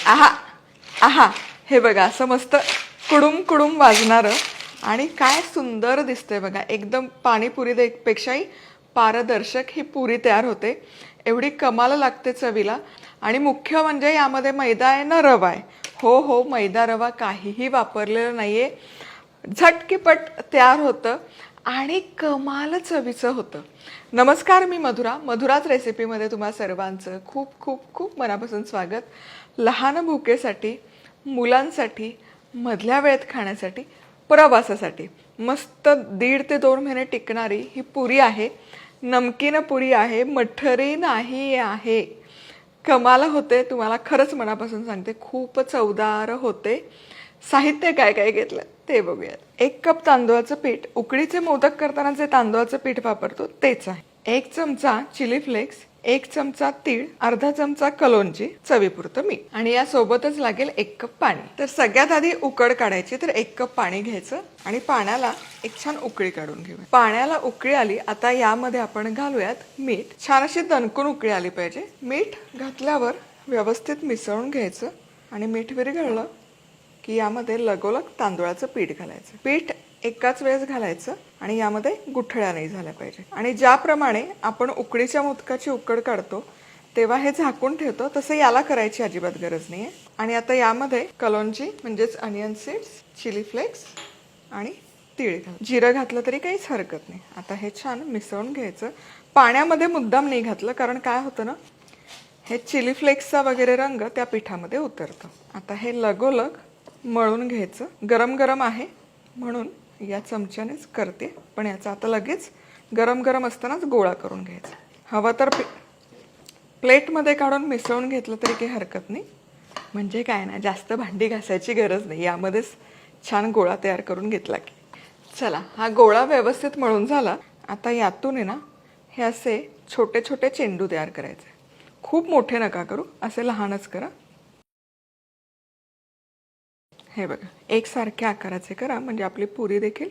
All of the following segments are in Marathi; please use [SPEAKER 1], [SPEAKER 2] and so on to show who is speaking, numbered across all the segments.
[SPEAKER 1] आहा आहा, हे बघा असं मस्त कुडुम कुडुम वाजणारं आणि काय सुंदर दिसतंय बघा. एकदम पाणीपुरी पेक्षाही पारदर्शक ही पुरी तयार होते. एवढी कमाल लागते चवीला. आणि मुख्य म्हणजे यामध्ये मैदा आहे ना रवा आहे. हो हो, मैदा रवा काहीही वापरलेलं नाहीये. झटकीपट तयार होतं आणि कमाल चवीचं होतं. नमस्कार, मी मधुराच रेसिपीमध्ये तुम्हा सर्वांचं खूप खूप खूप मनापासून स्वागत. लहान भुकेसाठी, मुलांसाठी, मधल्या वेळेत खाण्यासाठी, प्रवासासाठी मस्त 1.5 ते 2 महिने टिकणारी ही पुरी आहे. नमकीन पुरी आहे, मठरी नाही आहे. कमाल होते, तुम्हाला खरंच मनापासून सांगते. खूप चवदार होते. साहित्य काय काय घेतलं ते बघूयात. 1 कप तांदूळाचं पीठ. उकडीचे मोदक करताना जे तांदूळाचं पीठ वापरतो तेच आहे. 1 चमचा चिली फ्लेक्स, 1 चमचा तीळ, अर्धा चमचा कलोंजी, चवीपुरतं मीठ आणि या सोबतच लागेल 1 कप पाणी. तर सगळ्यात आधी उकड काढायची. तर 1 कप पाणी घ्यायचं आणि पाण्याला एक छान उकळी काढून घेऊया. पाण्याला उकळी आली, आता यामध्ये आपण घालूयात मीठ. छान अशी दणकून उकळी आली पाहिजे. मीठ घातल्यावर व्यवस्थित मिसळून घ्यायचं आणि मीठ विरघळलं की यामध्ये लगोलग तांदूळाचं पीठ घालायचं. पीठ एकाच वेळेस घालायचं आणि यामध्ये गुठळ्या नाही झाल्या पाहिजे. आणि ज्याप्रमाणे आपण उकडीच्या मोदकाची उकड काढतो तेव्हा हे झाकून ठेवतो, तसं याला करायची अजिबात गरज नाहीये. आणि आता यामध्ये कलोंजी म्हणजेच अनियन सीड्स, चिली फ्लेक्स आणि तीळ घाल. जिरं घातलं तरी काहीच हरकत नाही. आता हे छान मिसळून घ्यायचं. पाण्यामध्ये मुद्दाम नाही घातलं, कारण काय होतं ना, हे चिली फ्लेक्सचा वगैरे रंग त्या पिठामध्ये उतरतो. आता हे लगोलग मळून घ्यायचं. गरम गरम आहे म्हणून या चमच्यानेच करते, पण याचा आता लगेच गरम गरम असतानाच गोळा करून घ्यायचा. हवं तर प्लेटमध्ये काढून मिसळून घेतलं तरी काही हरकत नाही. म्हणजे काय ना, जास्त भांडी घासायची गरज नाही. यामध्येच छान गोळा तयार करून घेतला की. चला, हा गोळा व्यवस्थित मळून झाला. आता यातून आहे ना, हे असे छोटे छोटे चेंडू तयार करायचे. खूप मोठे नका करू, असे लहानच करा. हे बघा, एकसारख्या आकाराचे करा म्हणजे आपली पुरी देखील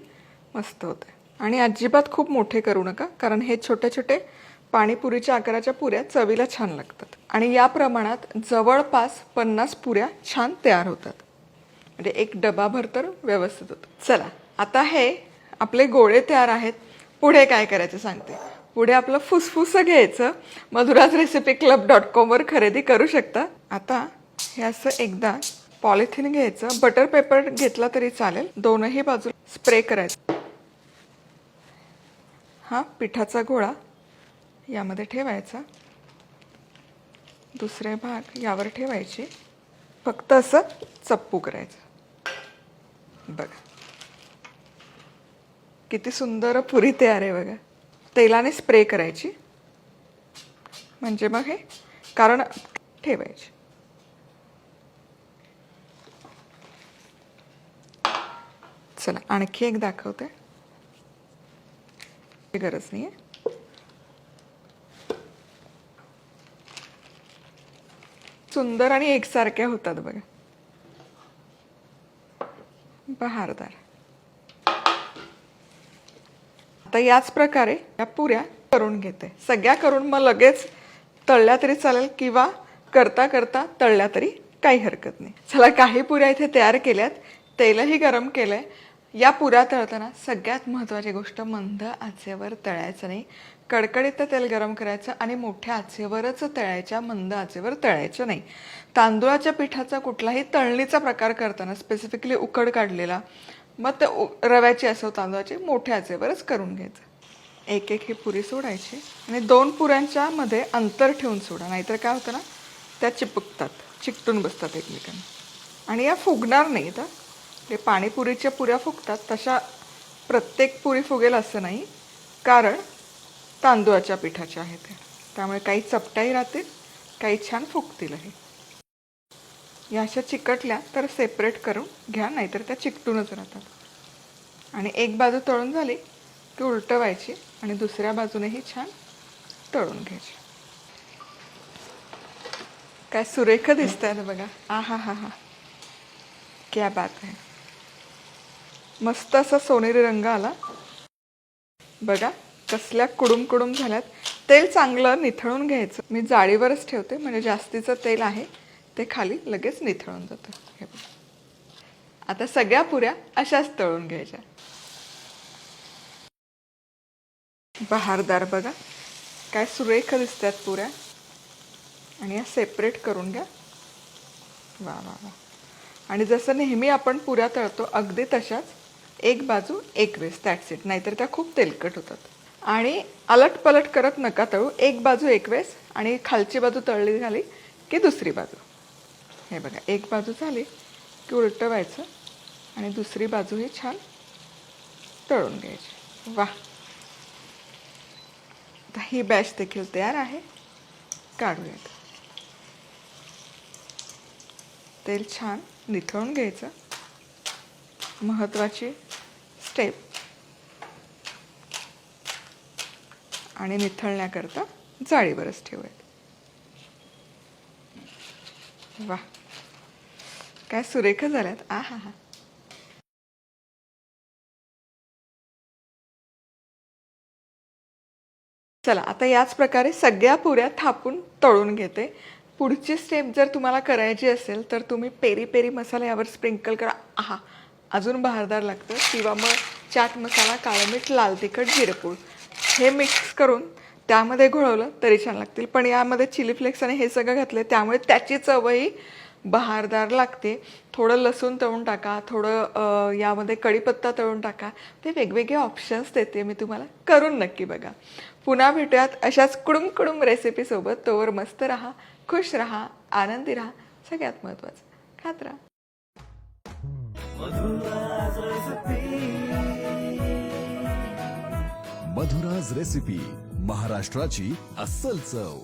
[SPEAKER 1] मस्त होते. आणि अजिबात खूप मोठे करू नका, कारण हे छोटे छोटे पाणीपुरीच्या आकाराच्या पुऱ्या चवीला छान लागतात. आणि या प्रमाणात जवळपास 50 पुऱ्या छान तयार होतात. म्हणजे एक डबाभर तर व्यवस्थित होतं. चला, आता हे आपले गोळे तयार आहेत. पुढे काय करायचं सांगते. पुढे आपलं फुसफुस घ्यायचं. madhurasrecipeclub.com वर खरेदी करू शकता. आता हे असं एकदा पॉलिथिन घ्यायचं. बटर पेपर घेतला तरी चालेल. दोनही बाजूला स्प्रे करायचं. हा पिठाचा गोळा यामध्ये ठेवायचा. दुसरे भाग यावर ठेवायचे. फक्त असं चप्पू करायचं. बघा किती सुंदर पुरी तयार आहे बघा. तेलाने स्प्रे करायची म्हणजे मग हे कारण ठेवायची. चला, आणखी एक दाखवते. गरज नाहीये. सुंदर आणि एकसारख्या होतात बघा, बहारदार. आता याच प्रकारे या पुऱ्या करून घेते. सगळ्या करून मग लगेच तळल्या तरी चालेल किंवा करता करता तळल्या तरी काही हरकत नाही. चला, काही पुऱ्या इथे तयार केल्यात. तेलही गरम केलंय. या पुऱ्या तळताना सगळ्यात महत्त्वाची गोष्ट, मंद आचेवर तळायचं नाही. कडकडीत तेल गरम करायचं आणि मोठ्या आचेवरच तळायच्या, मंद आचेवर तळायचं नाही. तांदूळाच्या पिठाचा कुठलाही तळणीचा प्रकार करताना, स्पेसिफिकली उकड काढलेला, मग ते रव्याची असो तांदूळाची, मोठ्या आचेवरच करून घ्यायचं. एक एक ही पुरी सोडायची आणि 2 पुऱ्यांच्या मध्ये अंतर ठेवून सोडा, नाहीतर काय होतं ना, त्या चिपकतात, चिकटून बसतात एकमेकांना आणि या फुगणार नाही. तर ते पाणीपुरीच्या पुऱ्या फुगतात तशा प्रत्येक पुरी फुगेल असं नाही, कारण तांदूळाच्या पिठाच्या आहेत त्यामुळे काही चपटाही राहतील, काही छान फुगतीलही. या अशा चिकटल्या तर सेपरेट करून घ्या, नाहीतर त्या चिकटूनच राहतात. आणि एक बाजू तळून झाली की उलटवायची आणि दुसऱ्या बाजूनेही छान तळून घ्यायची. काय सुरेख दिसत आहे बघा. आहा हा हा, क्या बात आहे. मस्त असा सोनेरी रंग आला बघा. कसल्या कुडुम कुडुम झाल्यात. तेल चांगलं निथळून घ्यायचं. मी जाळीवरच ठेवते म्हणजे जास्तीचं तेल आहे ते खाली लगेच निथळून जातं. हे बघा. आता सगळ्या पुऱ्या अशाच तळून घ्यायच्या. बहारदार बघा, काय सुरेख दिसतात पुऱ्या. आणि या सेपरेट करून घ्या. वा वा वा. आणि जसं नेहमी आपण पुऱ्या तळतो अगदी तशाच, एक बाजू एक वेळेस, दॅट्स इट. नाहीतर त्या खूप तेलकट होतात. आणि अलट पलट करत नका तळू, एक बाजू एक वेळेस. आणि खालची बाजू तळली झाली की दुसरी बाजू. हे बघा, एक बाजू झाली की उलटवायचं आणि दुसरी बाजूही छान तळून घ्यायची. वा. आता ही बॅच देखील तयार आहे. काढूयात. तेल छान निथळून घ्यायचं. महत्त्वाची स्टेप. आणि निथळण्याकरता जाळीवरच ठेवायचं. वा, काय सुरेख झाल्यात. आहा हा. चला, आता याच प्रकारे सगळ्या पुऱ्या थापून तळून घेते. पुढची स्टेप जर तुम्हाला करायची असेल तर तुम्ही पेरी पेरी मसाला यावर स्प्रिंकल करा. आहा, अजून बहारदार लागतं. किंवा मग चाट मसाला, काळं मीठ, लाल तिखट, जिरेपूड हे मिक्स करून त्यामध्ये घोळवलं तरी छान लागतील. पण यामध्ये चिली फ्लेक्स आणि हे सगळं घातले त्यामुळे त्याची चवही बहारदार लागते. थोडं लसूण तळून टाका, थोडं यामध्ये कढीपत्ता तळून टाका. ते वेगवेगळे ऑप्शन्स देते मी तुम्हाला, करून नक्की बघा. पुन्हा भेटूयात अशाच कुडुम कुडुम रेसिपीसोबत. तोवर मस्त राहा, खुश राहा, आनंदी राहा. सगळ्यात महत्त्वाचं खात राहा.
[SPEAKER 2] मधुराज रेसिपी, महाराष्ट्राची अस्सल चव.